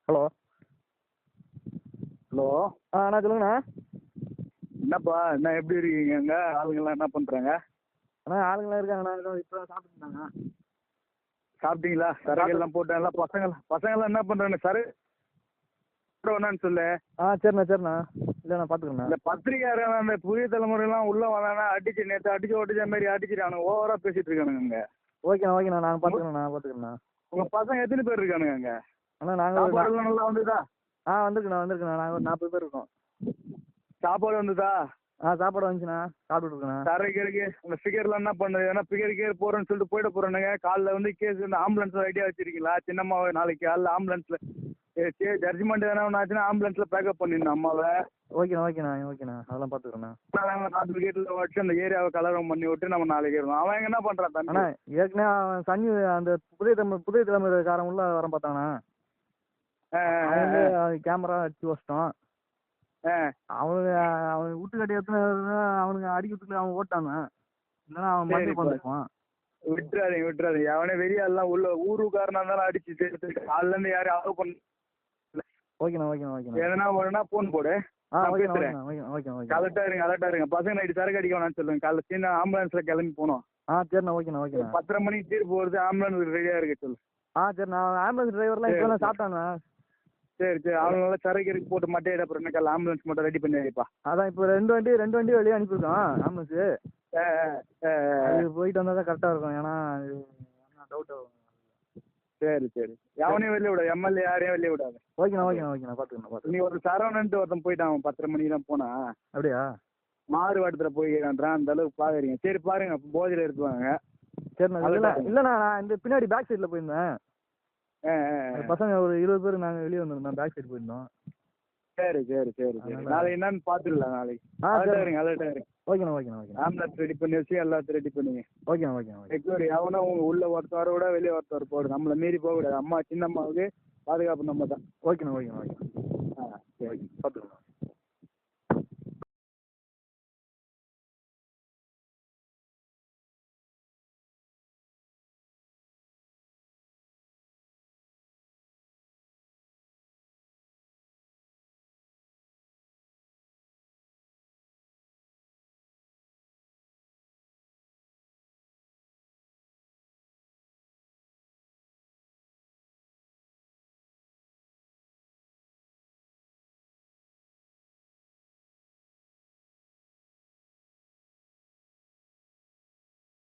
Hello. Hello. அண்ணா சொல்லுங்கண்ணா. என்னப்பா என்ன எப்படி இருக்கீங்க? அங்கே ஆளுங்கெல்லாம் என்ன பண்ணுறாங்க? அண்ணா ஆளுங்களாம் இருக்காங்கண்ணா. இப்போ சாப்பிட்டுருந்தாங்க. சாப்பிட்டீங்களா? சரக்கெல்லாம் போட்டாங்களா? பசங்களாம் என்ன பண்ணுறாங்க? வேணான்னு சொல்லு. சரிண்ணா சரிண்ணா. இல்லைண்ணா பார்த்துக்கண்ணா. இந்த பத்திரிக்கையாரன் அந்த புதிய தலைமுறையெல்லாம் உள்ளே வந்தானா நேற்று அடிச்சு ஒடிச்ச மாதிரி அடிச்சிருக்கானுங்க. ஓவராக பேசிட்டு இருக்கானுங்க அங்கே. ஓகேண்ணா நாங்கள் பார்த்துக்கண்ணா. உங்கள் பசங்க எத்தனை பேர் இருக்கானுங்க அங்கே? அண்ணா நாங்கள் சாப்பாடுலாம் நல்லா வந்துதா? வந்திருக்குண்ணா. நாங்கள் ஒரு 40 பேர் இருக்கோம். சாப்பாடு வந்துதா? சாப்பாடு வந்துச்சுண்ணா. சாப்பிட்டு இருக்கேண்ணா. தரைக்கு அந்த ஃபிகர்லாம் என்ன பண்ணுது? ஏன்னா ஃபிகர் போகிறேன்னு சொல்லிட்டு போயிட போகிறேனுங்க. காலைல கேஸ் வந்து ஆம்புலன்ஸில் ஐடியா வச்சிருக்கீங்களா? சின்னம்மாவை நாளைக்கு காலைல ஆம்புலன்ஸில் ஜட்ஜ்மெண்ட் எதனா ஒன்று ஆச்சுன்னா ஆம்புலன்ஸில் பேக்கப் பண்ணிடணும் அம்மாவை. ஓகேண்ணா அதெல்லாம் பார்த்துக்கிறேண்ணா. சர்டிஃபிகேட்டில் வச்சு அந்த ஏரியாவை கலரம் பண்ணி விட்டு நம்ம நாளைக்கு இருக்கணும். அவன் என்ன பண்ணுறான் தண்ணி? அண்ணா ஏற்கனவே அவன் சனி அந்த புதிய தலைமுறைக்காரன் உள்ள வர பார்த்தானா? கேமரா அடிச்சு வச்சிட்டோம். அவன் வீட்டுக்கட்டி எத்தனை அவனுக்கு அடிக்கிறதுக்கு அவன் ஓட்டாங்க. இல்லைன்னா அவன் மண்ணு பண்ணிருப்பான். விட்டுறாதீங்க. அவனே வெளியாலாம் உள்ள ஊருக்காரனா இருந்தாலும் அடிச்சு சேர்த்து காலில இருந்து யாரும் அலோவ் பண்ண. ஓகேண்ணா. எதனா ஒண்ணுனா போன் போடு. அலர்ட்டா இருங்க. பசங்க நைட்டு சரக்கு அடிக்க வேணாம்னு சொல்லுங்க. காலைல சின்ன ஆம்புலன்ஸ்ல கிளம்பி போனோம். சரிண்ணா. ஓகேண்ணா. 10:30 மணிக்கு தீர்ப்பு வருது. ஆம்புலன்ஸ் ரெடியா இருக்கு சொல்லு. சரிண்ணா. ஆம்புலன்ஸ் டிரைவர்லாம் இப்போ சாப்பிட்டாண்ணா. சரி அவங்களால சரக்கு போட்டு மட்டையிட அப்புறம் காலைல ஆம்புலன்ஸ் மட்டும் ரெடி பண்ணி வைப்பா. அதான் இப்போ ரெண்டு வண்டி வெளியே அனுப்பியிருக்கோம் ஆம்புலன்ஸு. போயிட்டு வந்தால் தான் கரெக்டாக இருக்கும். ஏன்னா டவுட் ஆகும். சரி எவனையும் வெளியே விடாது. எம்எல்ஏ யாரையும் வெளியே விடாது. ஓகேண்ணா பார்த்துக்கண்ணா. நீ ஒரு சரவணன்ட்டு ஒருத்தன் போயிட்டான். 10:30 மணிக்கு தான் போனா. அப்படியா? மாறுவாட்டத்தில் போய்க்கிறான்றான். அந்த அளவுக்கு பாக்குறீங்க. சரி பாருங்க போதையில் எடுத்துவாங்க. சரிண்ணா. இல்லைண்ணா நான் இந்த பின்னாடி பேக் சைடில் போயிருந்தேன். பசங்க ஒரு 20 பேர் நாங்கள் வெளியே வந்திருந்தோம். பேக் சைடு போயிருந்தோம். சரி நாளைக்கு என்னன்னு பார்த்துடலாம். நாளைக்கு அலர்ட்டா இருங்க. ஓகேண்ணா. ஆம்புலன்ஸ் ரெடி பண்ணி வச்சு எல்லாத்தையும் ரெடி பண்ணுங்க. ஓகேண்ணா. செக்யூரிட்டி எவனோ உள்ள ஒருத்தவரை விட வெளியே ஒருத்தவர் போடு. நம்மளை மீறி போகக்கூடாது. அம்மா சின்னம்மாவுக்கு பாதுகாப்பு நம்ம தான். ஓகேண்ணா. சரி பார்த்துக்கண்ணா.